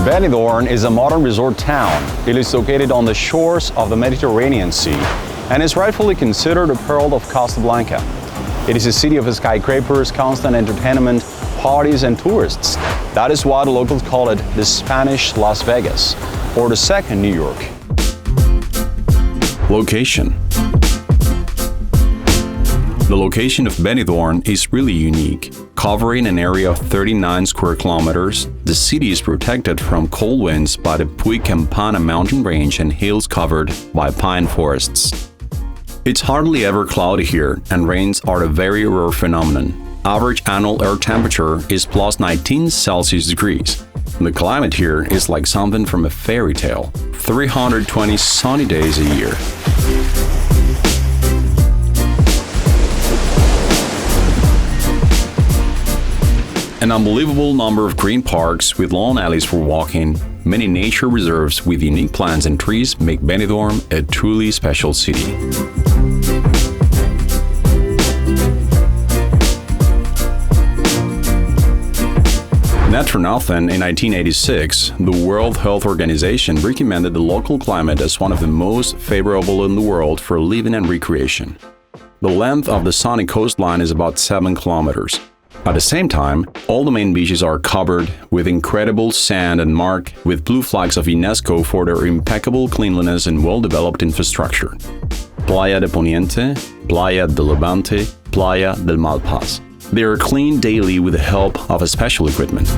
Benidorm is a modern resort town. It is located on the shores of the Mediterranean Sea and is rightfully considered a pearl of Costa Blanca. It is a city of skyscrapers, constant entertainment, parties and tourists. That is why the locals call it the Spanish Las Vegas, or the second New York. Location. The location of Benidorm is really unique. Covering an area of 39 square kilometers, the city is protected from cold winds by the Puig Campana mountain range and hills covered by pine forests. It's hardly ever cloudy here, and rains are a very rare phenomenon. Average annual air temperature is plus 19 Celsius degrees. The climate here is like something from a fairy tale. 320 sunny days a year. An unbelievable number of green parks with lawn alleys for walking, many nature reserves with unique plants and trees make Benidorm a truly special city. Not for nothing, in 1986, the World Health Organization recommended the local climate as one of the most favorable in the world for living and recreation. The length of the sunny coastline is about 7 kilometers. At the same time, all the main beaches are covered with incredible sand and marked with blue flags of UNESCO for their impeccable cleanliness and well-developed infrastructure. Playa de Poniente, Playa de Levante, Playa del Malpaz. They are cleaned daily with the help of a special equipment.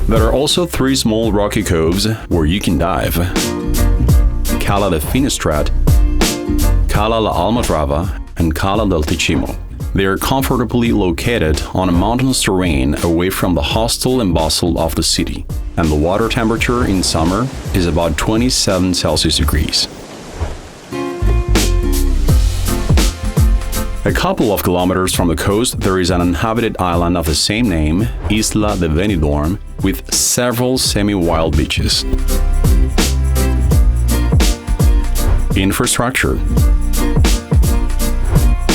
There are also 3 small rocky coves where you can dive. Cala de Finestrat, Cala la Almadrava, and Cala del Ticimo. They are comfortably located on a mountainous terrain away from the hustle and bustle of the city, and the water temperature in summer is about 27 Celsius degrees. A couple of kilometers from the coast, there is an inhabited island of the same name, Isla de Benidorm, with several semi-wild beaches. Infrastructure.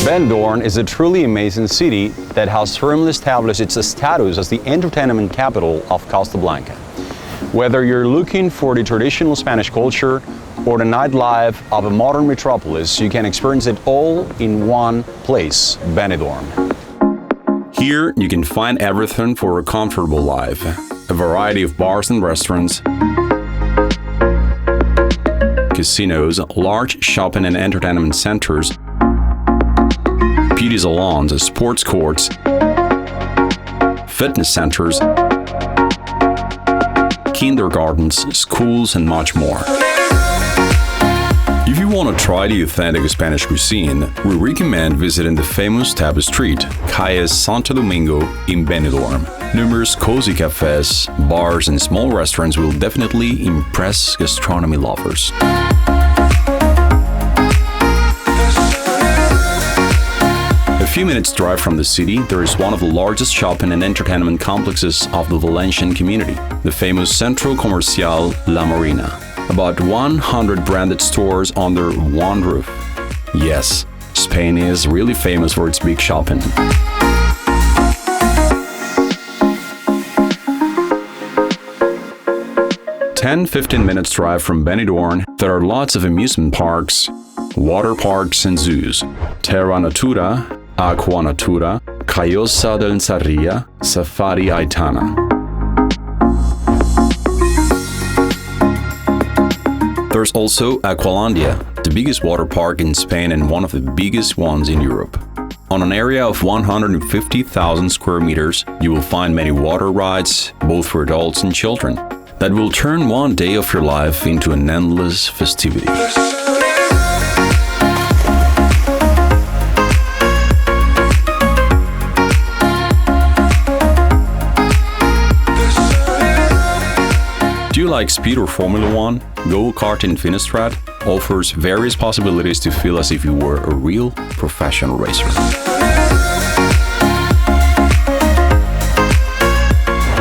Benidorm is a truly amazing city that has firmly established its status as the entertainment capital of Costa Blanca. Whether you're looking for the traditional Spanish culture or the nightlife of a modern metropolis, you can experience it all in one place, Benidorm. Here, you can find everything for a comfortable life. A variety of bars and restaurants, casinos, large shopping and entertainment centers, beauty salons, sports courts, fitness centers, kindergartens, schools, and much more. If you want to try the authentic Spanish cuisine, we recommend visiting the famous Tapa Street, Calle Santo Domingo in Benidorm. Numerous cozy cafes, bars, and small restaurants will definitely impress gastronomy lovers. A few minutes drive from the city, there is one of the largest shopping and entertainment complexes of the Valencian community, the famous Centro Comercial La Marina. About 100 branded stores under one roof. Yes, Spain is really famous for its big shopping. 10-15 minutes drive from Benidorm, there are lots of amusement parks, water parks and zoos. Terra Natura, Aqua Natura, Callosa del Sarria, Safari Aitana. There's also Aqualandia, the biggest water park in Spain and one of the biggest ones in Europe. On an area of 150,000 square meters, you will find many water rides, both for adults and children, that will turn one day of your life into an endless festivity. Do you like speed or Formula One? Go-kart in Finestrat offers various possibilities to feel as if you were a real professional racer.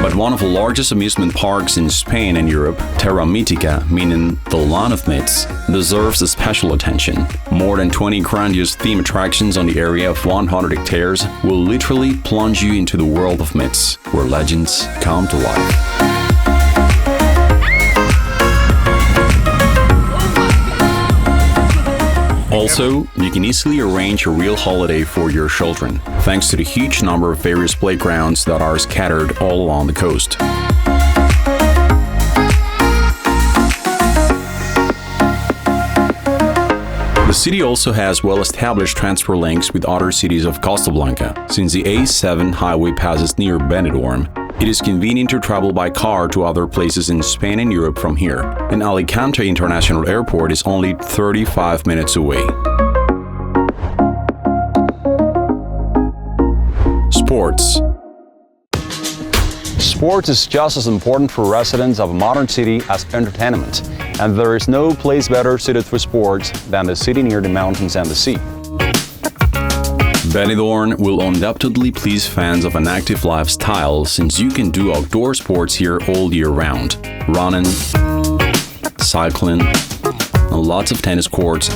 But One of the largest amusement parks in Spain and Europe, Terra Mítica, meaning the Land of Myths, deserves a special attention. More than 20 grandiose theme attractions on the area of 100 hectares will literally plunge you into the world of myths, where legends come to life. Also, you can easily arrange a real holiday for your children, thanks to the huge number of various playgrounds that are scattered all along the coast. The city also has well-established transfer links with other cities of Costa Blanca. Since the A7 highway passes near Benidorm, it is convenient to travel by car to other places in Spain and Europe from here, and Alicante International Airport is only 35 minutes away. Sports. Sports is just as important for residents of a modern city as entertainment, and there is no place better suited for sports than the city near the mountains and the sea. Benidorm will undoubtedly please fans of an active lifestyle, since you can do outdoor sports here all year round. Running, cycling, and lots of tennis courts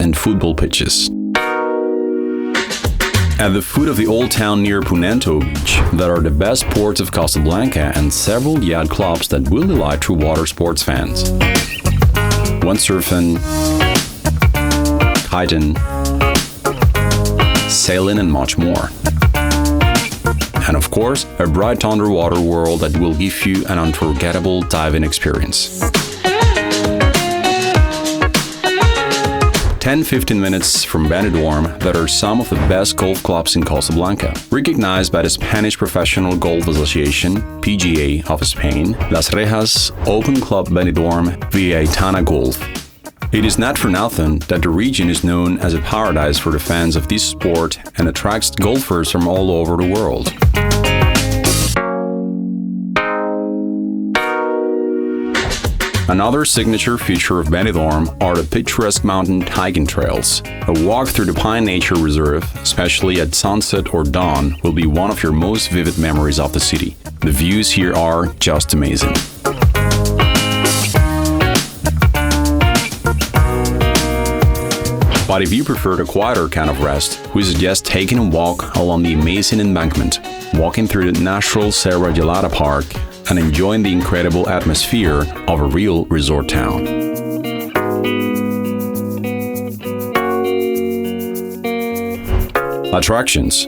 and football pitches. At the foot of the old town near Punento Beach, there are the best ports of Costa Blanca and several yacht clubs that will delight true water sports fans. Windsurfing, kiting, sailing, and much more. And of course, a bright underwater world that will give you an unforgettable diving experience. 10-15 minutes from Benidorm, there are some of the best golf clubs in Costa Blanca, recognized by the Spanish Professional Golf Association, PGA of Spain, Las Rejas, Open Club Benidorm, via Aitana Golf. It is not for nothing that the region is known as a paradise for the fans of this sport and attracts golfers from all over the world. Another signature feature of Benidorm are the picturesque mountain hiking trails. A walk through the Pine Nature Reserve, especially at sunset or dawn, will be one of your most vivid memories of the city. The views here are just amazing. But if you prefer the quieter kind of rest, we suggest taking a walk along the amazing embankment, walking through the natural Serra Gelada Park, and enjoying the incredible atmosphere of a real resort town. Attractions.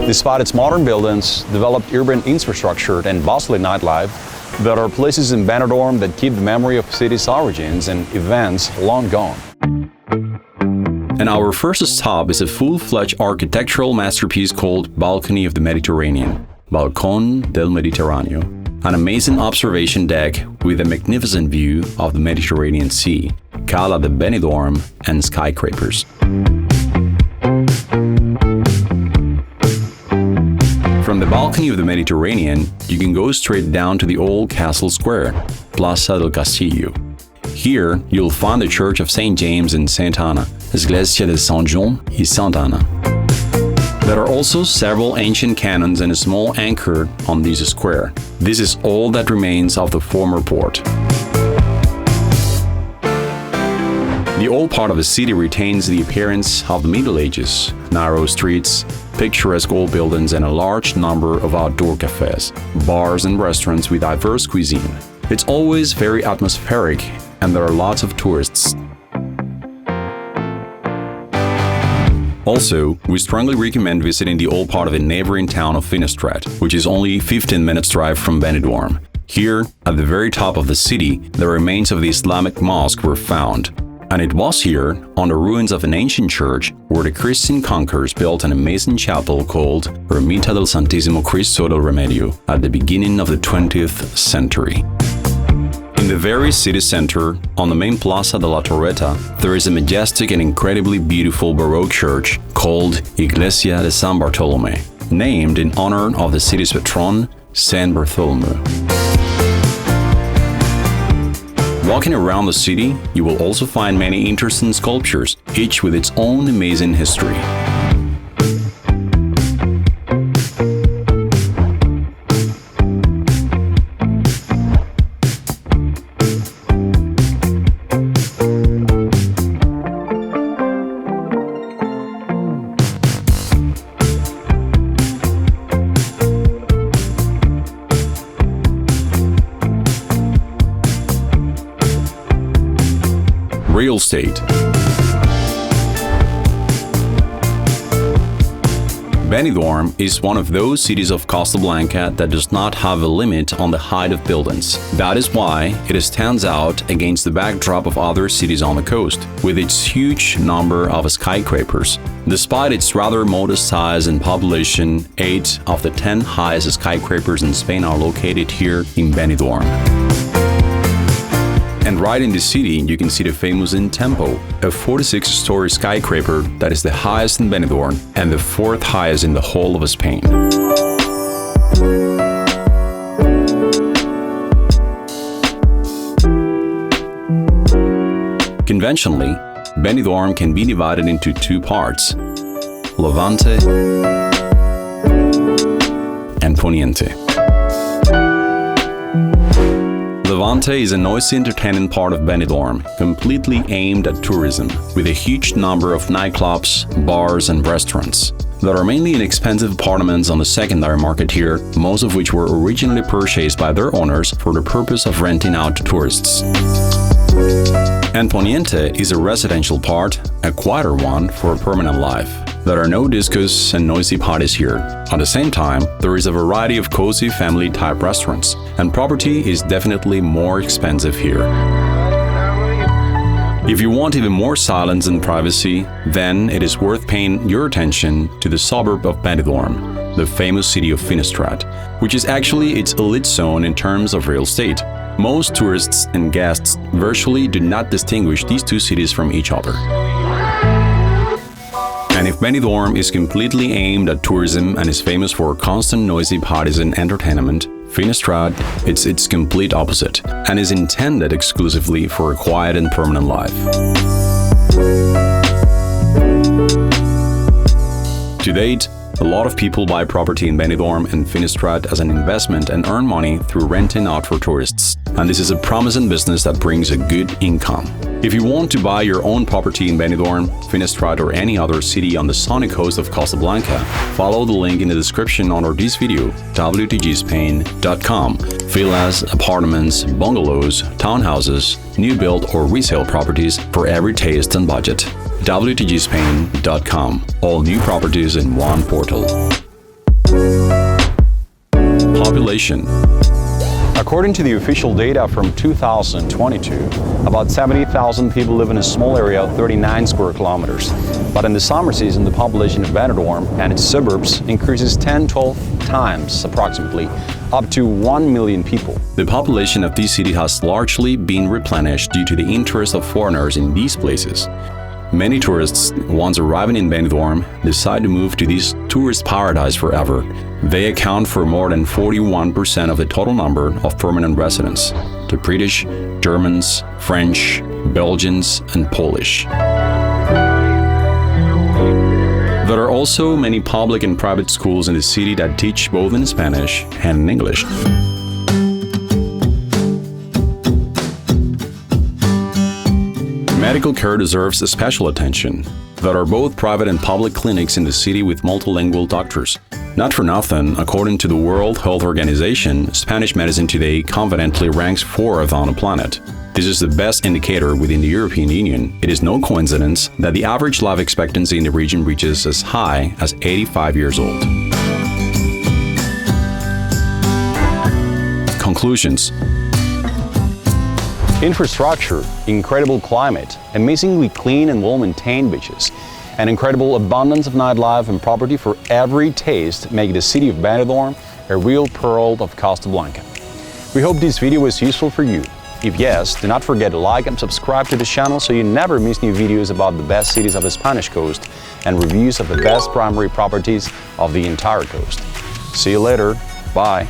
Despite its modern buildings, developed urban infrastructure, and bustling nightlife, there are places in Benidorm that keep the memory of city's origins and events long gone. And our first stop is a full-fledged architectural masterpiece called Balcony of the Mediterranean, Balcón del Mediterráneo, an amazing observation deck with a magnificent view of the Mediterranean Sea, Cala de Benidorm, and skyscrapers. From the Balcony of the Mediterranean, you can go straight down to the old castle square, Plaza del Castillo. Here, you'll find the Church of St. James and St. Anna, Iglesia de San John y Santa Ana. There are also several ancient cannons and a small anchor on this square. This is all that remains of the former port. The old part of the city retains the appearance of the Middle Ages: narrow streets, picturesque old buildings, and a large number of outdoor cafes, bars, and restaurants with diverse cuisine. It's always very atmospheric, and there are lots of tourists. Also, we strongly recommend visiting the old part of the neighboring town of Finestrat, which is only 15 minutes drive from Benidorm. Here, at the very top of the city, the remains of the Islamic mosque were found. And it was here, on the ruins of an ancient church, where the Christian conquerors built an amazing chapel called Ermita del Santísimo Cristo del Remedio at the beginning of the 20th century. In the very city center, on the main Plaza de la Torreta, there is a majestic and incredibly beautiful Baroque church called Iglesia de San Bartolomé, named in honor of the city's patron, Saint Bartholomew. Walking around the city, you will also find many interesting sculptures, each with its own amazing history. Real estate. Benidorm is one of those cities of Costa Blanca that does not have a limit on the height of buildings. That is why it stands out against the backdrop of other cities on the coast, with its huge number of skyscrapers. Despite its rather modest size and population, 8 of the 10 highest skyscrapers in Spain are located here in Benidorm. And right in the city, you can see the famous Tempo, a 46-story skyscraper that is the highest in Benidorm and the 4th highest in the whole of Spain. Conventionally, Benidorm can be divided into 2 parts: Levante and Poniente. Levante is a noisy, entertaining part of Benidorm, completely aimed at tourism, with a huge number of nightclubs, bars and restaurants that are mainly inexpensive apartments on the secondary market here, most of which were originally purchased by their owners for the purpose of renting out to tourists. And Poniente is a residential part, a quieter one for a permanent life. There are no discos and noisy parties here. At the same time, there is a variety of cozy family-type restaurants, and property is definitely more expensive here. If you want even more silence and privacy, then it is worth paying your attention to the suburb of Benidorm, the famous city of Finestrat, which is actually its elite zone in terms of real estate. Most tourists and guests virtually do not distinguish these 2 cities from each other. And if Benidorm is completely aimed at tourism and is famous for constant noisy parties and entertainment, Finestrat is its complete opposite and is intended exclusively for a quiet and permanent life. To date, a lot of people buy property in Benidorm and Finestrat as an investment and earn money through renting out for tourists. And this is a promising business that brings a good income. If you want to buy your own property in Benidorm, Finestrat or any other city on the sunny coast of Costa Blanca, follow the link in the description under this video, wtgspain.com. Villas, apartments, bungalows, townhouses, new build or resale properties for every taste and budget. wtgspain.com. All new properties in one portal. Population. According to the official data from 2022, about 70,000 people live in a small area of 39 square kilometers. But in the summer season, the population of Benidorm and its suburbs increases 10-12 times approximately, up to 1 million people. The population of this city has largely been replenished due to the interest of foreigners in these places. Many tourists, once arriving in Benidorm, decide to move to this tourist paradise forever. They account for more than 41% of the total number of permanent residents: the British, Germans, French, Belgians, and Polish. There are also many public and private schools in the city that teach both in Spanish and in English. Medical care deserves special attention. There are both private and public clinics in the city with multilingual doctors. Not for nothing, according to the World Health Organization, Spanish medicine today confidently ranks 4th on the planet. This is the best indicator within the European Union. It is no coincidence that the average life expectancy in the region reaches as high as 85 years old. Conclusions. Infrastructure, incredible climate, amazingly clean and well-maintained beaches, an incredible abundance of nightlife and property for every taste make the city of Benidorm a real pearl of Costa Blanca. We hope this video was useful for you. If yes, do not forget to like and subscribe to the channel so you never miss new videos about the best cities of the Spanish coast and reviews of the best primary properties of the entire coast. See you later. Bye.